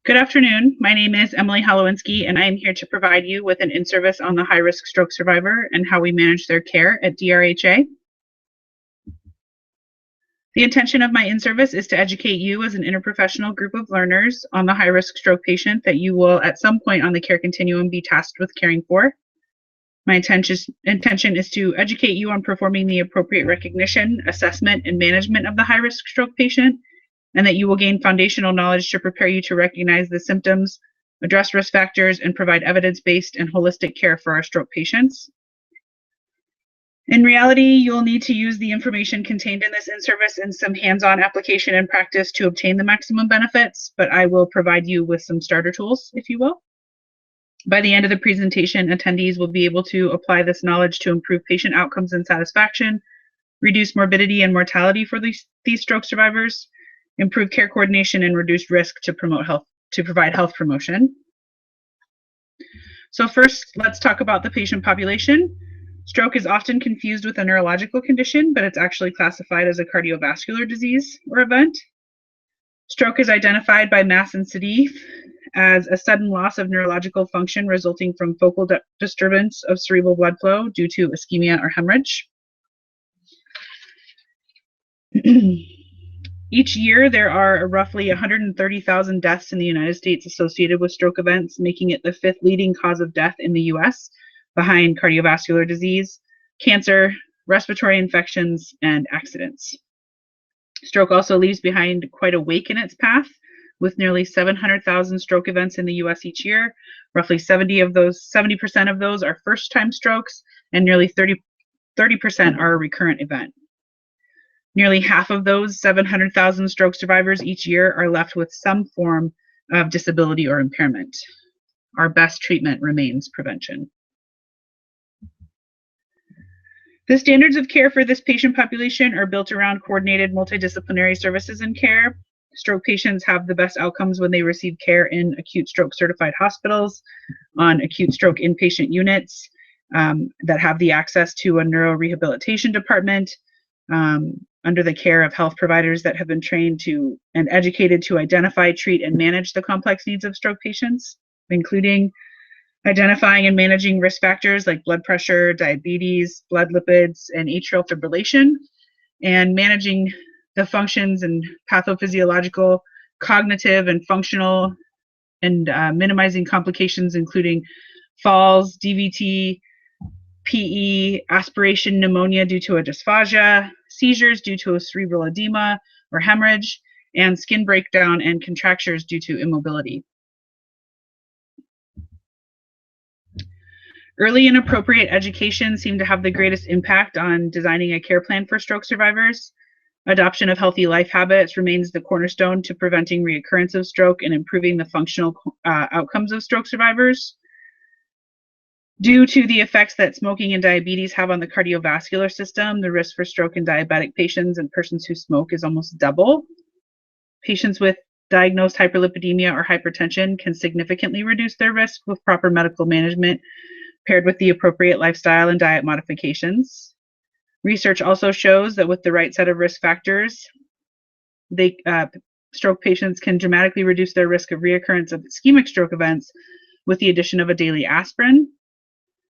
Good afternoon. My name is Emily Holowinski, and I am here to provide you with an in-service on the high-risk stroke survivor and how we manage their care at DRHA. The intention of my in-service is to educate you as an interprofessional group of learners on the high-risk stroke patient that you will at some point on the care continuum be tasked with caring for. My intention is to educate you on performing the appropriate recognition, assessment, and management of the high-risk stroke patient, and that you will gain foundational knowledge to prepare you to recognize the symptoms, address risk factors, and provide evidence-based and holistic care for our stroke patients. In reality, you'll need to use the information contained in this in-service in some hands-on application and practice to obtain the maximum benefits, but I will provide you with some starter tools, if you will. By the end of the presentation, attendees will be able to apply this knowledge to improve patient outcomes and satisfaction, reduce morbidity and mortality for these stroke survivors, improve care coordination, and reduce risk to provide health promotion. So first, let's talk about the patient population. Stroke is often confused with a neurological condition, but it's actually classified as a cardiovascular disease or event. Stroke is identified by Mass and CDI as a sudden loss of neurological function resulting from focal disturbance of cerebral blood flow due to ischemia or hemorrhage. Each year, there are roughly 130,000 deaths in the United States associated with stroke events, making it the fifth leading cause of death in the US, behind cardiovascular disease, cancer, respiratory infections, and accidents. Stroke also leaves behind quite a wake in its path, with nearly 700,000 stroke events in the US each year. Roughly 70% of those are first-time strokes, and nearly 30% are a recurrent event. Nearly half of those 700,000 stroke survivors each year are left with some form of disability or impairment. Our best treatment remains prevention. The standards of care for this patient population are built around coordinated multidisciplinary services and care. Stroke patients have the best outcomes when they receive care in acute stroke certified hospitals, on acute stroke inpatient units that have the access to a neurorehabilitation department, under the care of health providers that have been trained to and educated to identify, treat, and manage the complex needs of stroke patients, including identifying and managing risk factors like blood pressure, diabetes, blood lipids, and atrial fibrillation, and managing the functions and pathophysiological, cognitive, and functional, and minimizing complications including falls, DVT, PE, aspiration pneumonia due to a dysphagia, seizures due to a cerebral edema or hemorrhage, and skin breakdown and contractures due to immobility. Early and appropriate education seem to have the greatest impact on designing a care plan for stroke survivors. Adoption of healthy life habits remains the cornerstone to preventing reoccurrence of stroke and improving the functional outcomes of stroke survivors. Due to the effects that smoking and diabetes have on the cardiovascular system, the risk for stroke in diabetic patients and persons who smoke is almost double. Patients with diagnosed hyperlipidemia or hypertension can significantly reduce their risk with proper medical management paired with the appropriate lifestyle and diet modifications. Research also shows that with the right set of risk factors, stroke patients can dramatically reduce their risk of reoccurrence of ischemic stroke events with the addition of a daily aspirin.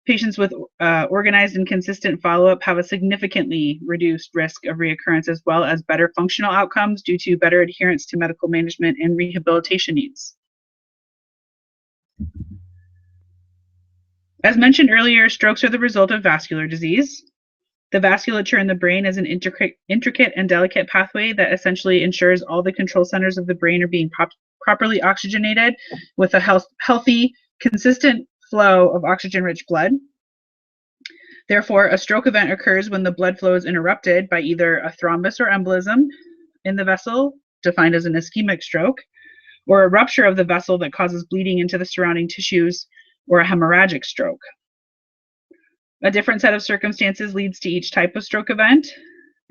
Patients with organized and consistent follow-up have a significantly reduced risk of reoccurrence, as well as better functional outcomes due to better adherence to medical management and rehabilitation needs. As mentioned earlier, strokes are the result of vascular disease. The vasculature in the brain is an intricate and delicate pathway that essentially ensures all the control centers of the brain are being properly oxygenated with a healthy, consistent flow of oxygen-rich blood. Therefore, a stroke event occurs when the blood flow is interrupted by either a thrombus or embolism in the vessel, defined as an ischemic stroke, or a rupture of the vessel that causes bleeding into the surrounding tissues, or a hemorrhagic stroke. A different set of circumstances leads to each type of stroke event.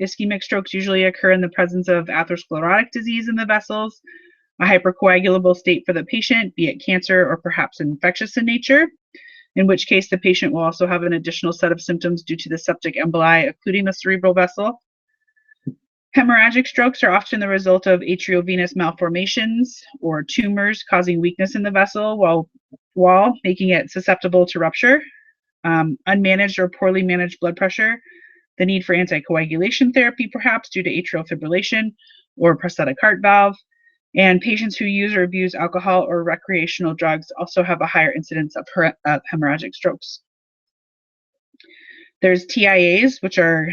Ischemic strokes usually occur in the presence of atherosclerotic disease in the vessels, a hypercoagulable state for the patient, be it cancer or perhaps infectious in nature, in which case the patient will also have an additional set of symptoms due to the septic emboli occluding the cerebral vessel. Hemorrhagic strokes are often the result of atriovenous malformations or tumors causing weakness in the vessel wall, making it susceptible to rupture. Unmanaged or poorly managed blood pressure, the need for anticoagulation therapy, perhaps due to atrial fibrillation or prosthetic heart valve, and patients who use or abuse alcohol or recreational drugs also have a higher incidence of hemorrhagic strokes. There's TIAs, which are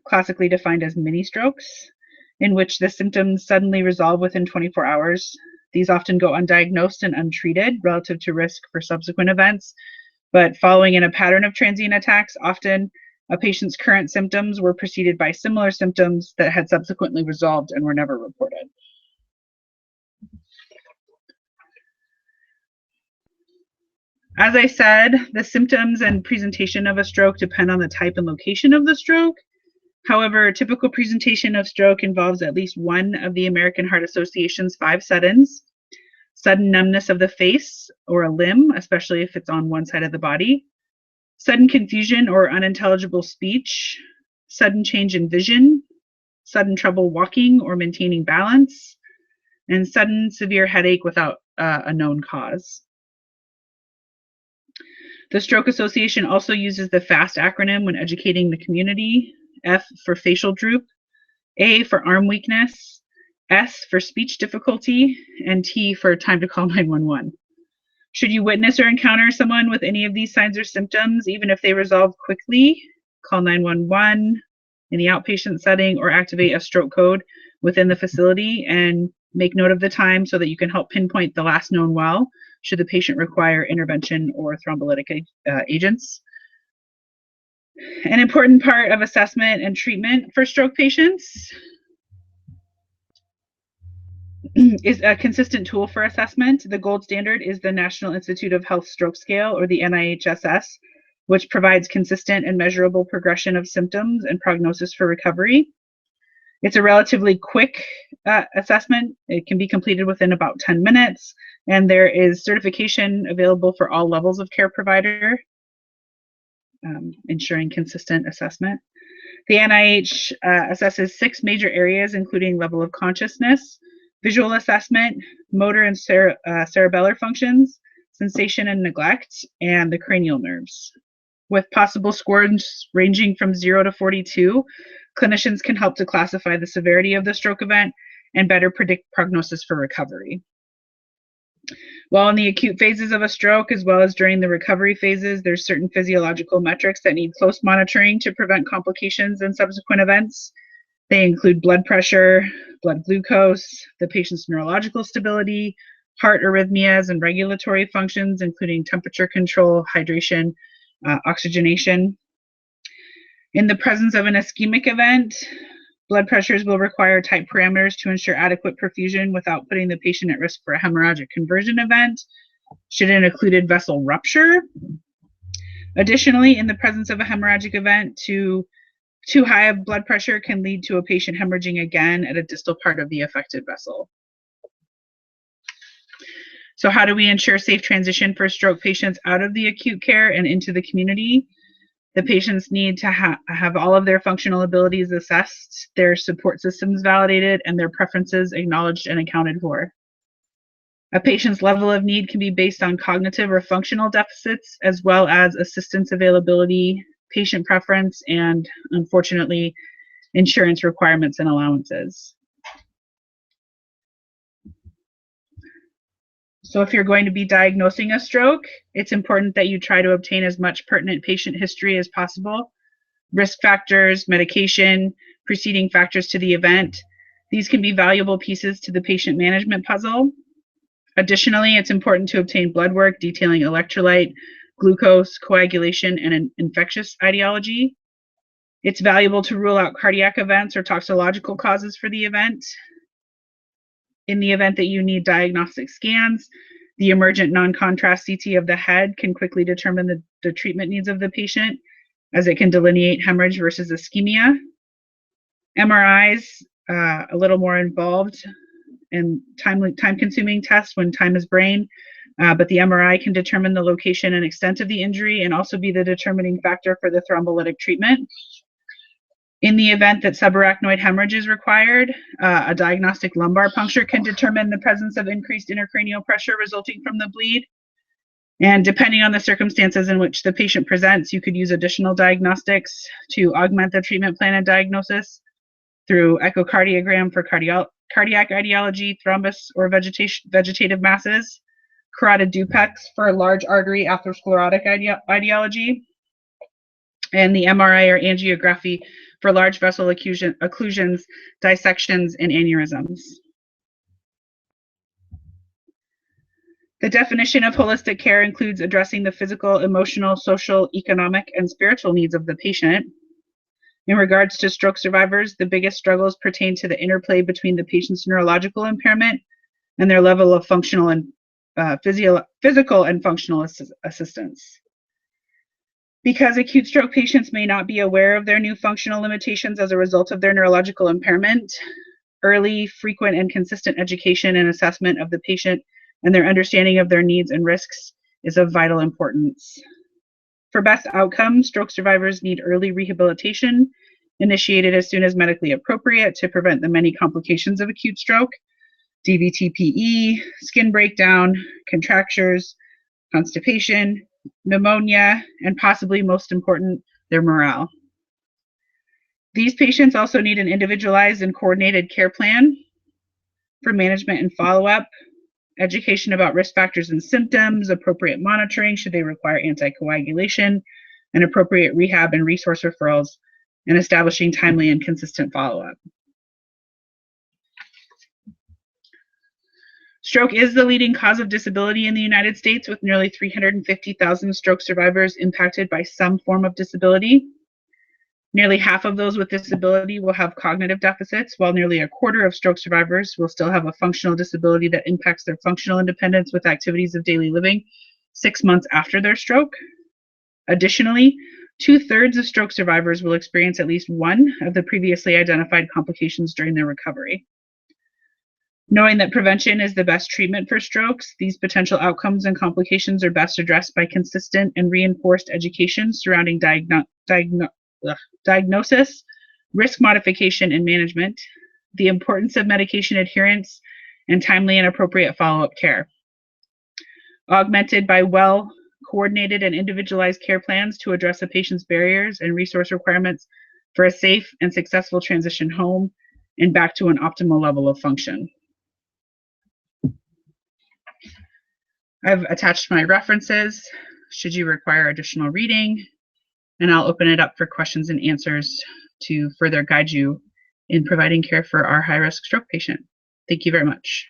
classically defined as mini strokes, in which the symptoms suddenly resolve within 24 hours. These often go undiagnosed and untreated relative to risk for subsequent events, but following in a pattern of transient attacks, often a patient's current symptoms were preceded by similar symptoms that had subsequently resolved and were never reported. As I said, the symptoms and presentation of a stroke depend on the type and location of the stroke. However, a typical presentation of stroke involves at least one of the American Heart Association's 5 suddens: sudden numbness of the face or a limb, especially if it's on one side of the body, sudden confusion or unintelligible speech, sudden change in vision, sudden trouble walking or maintaining balance, and sudden severe headache without a known cause. The Stroke Association also uses the FAST acronym when educating the community: F for facial droop, A for arm weakness, S for speech difficulty, and T for time to call 911. Should you witness or encounter someone with any of these signs or symptoms, even if they resolve quickly, call 911 in the outpatient setting or activate a stroke code within the facility, and make note of the time so that you can help pinpoint the last known well should the patient require intervention or thrombolytic agents. An important part of assessment and treatment for stroke patients is a consistent tool for assessment. The gold standard is the National Institute of Health Stroke Scale, or the NIHSS, which provides consistent and measurable progression of symptoms and prognosis for recovery. It's a relatively quick assessment. It can be completed within about 10 minutes, and there is certification available for all levels of care provider, ensuring consistent assessment. The NIH assesses 6 major areas, including level of consciousness, visual assessment, motor and cerebellar functions, sensation and neglect, and the cranial nerves. With possible scores ranging from 0 to 42, clinicians can help to classify the severity of the stroke event and better predict prognosis for recovery. While in the acute phases of a stroke, as well as during the recovery phases, there's certain physiological metrics that need close monitoring to prevent complications and subsequent events. They include blood pressure, blood glucose, the patient's neurological stability, heart arrhythmias, and regulatory functions, including temperature control, hydration, oxygenation. In the presence of an ischemic event, blood pressures will require tight parameters to ensure adequate perfusion without putting the patient at risk for a hemorrhagic conversion event. Should an occluded vessel rupture? Additionally, in the presence of a hemorrhagic event, too high of blood pressure can lead to a patient hemorrhaging again at a distal part of the affected vessel. So how do we ensure safe transition for stroke patients out of the acute care and into the community? The patients need to have all of their functional abilities assessed, their support systems validated, and their preferences acknowledged and accounted for. A patient's level of need can be based on cognitive or functional deficits, as well as assistance availability, patient preference, and unfortunately, insurance requirements and allowances. So if you're going to be diagnosing a stroke, it's important that you try to obtain as much pertinent patient history as possible: risk factors, medication, preceding factors to the event. These can be valuable pieces to the patient management puzzle. Additionally, it's important to obtain blood work detailing electrolyte, glucose, coagulation, and an infectious etiology. It's valuable to rule out cardiac events or toxicological causes for the event. In the event that you need diagnostic scans, the emergent non-contrast CT of the head can quickly determine the treatment needs of the patient, as it can delineate hemorrhage versus ischemia. MRIs, a little more involved and time-consuming tests when time is brain, but the MRI can determine the location and extent of the injury and also be the determining factor for the thrombolytic treatment. In the event that subarachnoid hemorrhage is required, a diagnostic lumbar puncture can determine the presence of increased intracranial pressure resulting from the bleed. And depending on the circumstances in which the patient presents, you could use additional diagnostics to augment the treatment plan and diagnosis through echocardiogram for cardiac etiology, thrombus or vegetative masses, carotid duplex for large artery atherosclerotic etiology, and the MRI or angiography for large vessel occlusions, dissections, and aneurysms. The definition of holistic care includes addressing the physical, emotional, social, economic, and spiritual needs of the patient. In regards to stroke survivors, the biggest struggles pertain to the interplay between the patient's neurological impairment and their level of functional and physical and functional assistance. Because acute stroke patients may not be aware of their new functional limitations as a result of their neurological impairment, early, frequent, and consistent education and assessment of the patient and their understanding of their needs and risks is of vital importance. For best outcomes, stroke survivors need early rehabilitation, initiated as soon as medically appropriate to prevent the many complications of acute stroke, DVT-PE, skin breakdown, contractures, constipation, pneumonia, and possibly most important, their morale. These patients also need an individualized and coordinated care plan for management and follow-up, education about risk factors and symptoms, appropriate monitoring should they require anticoagulation, and appropriate rehab and resource referrals, and establishing timely and consistent follow-up. Stroke is the leading cause of disability in the United States, with nearly 350,000 stroke survivors impacted by some form of disability. Nearly half of those with disability will have cognitive deficits, while nearly a quarter of stroke survivors will still have a functional disability that impacts their functional independence with activities of daily living 6 months after their stroke. Additionally, 2/3 of stroke survivors will experience at least one of the previously identified complications during their recovery. Knowing that prevention is the best treatment for strokes, these potential outcomes and complications are best addressed by consistent and reinforced education surrounding diagnosis, risk modification, and management, the importance of medication adherence, and timely and appropriate follow-up care. Augmented by well-coordinated and individualized care plans to address a patient's barriers and resource requirements for a safe and successful transition home and back to an optimal level of function. I've attached my references should you require additional reading, and I'll open it up for questions and answers to further guide you in providing care for our high-risk stroke patient. Thank you very much.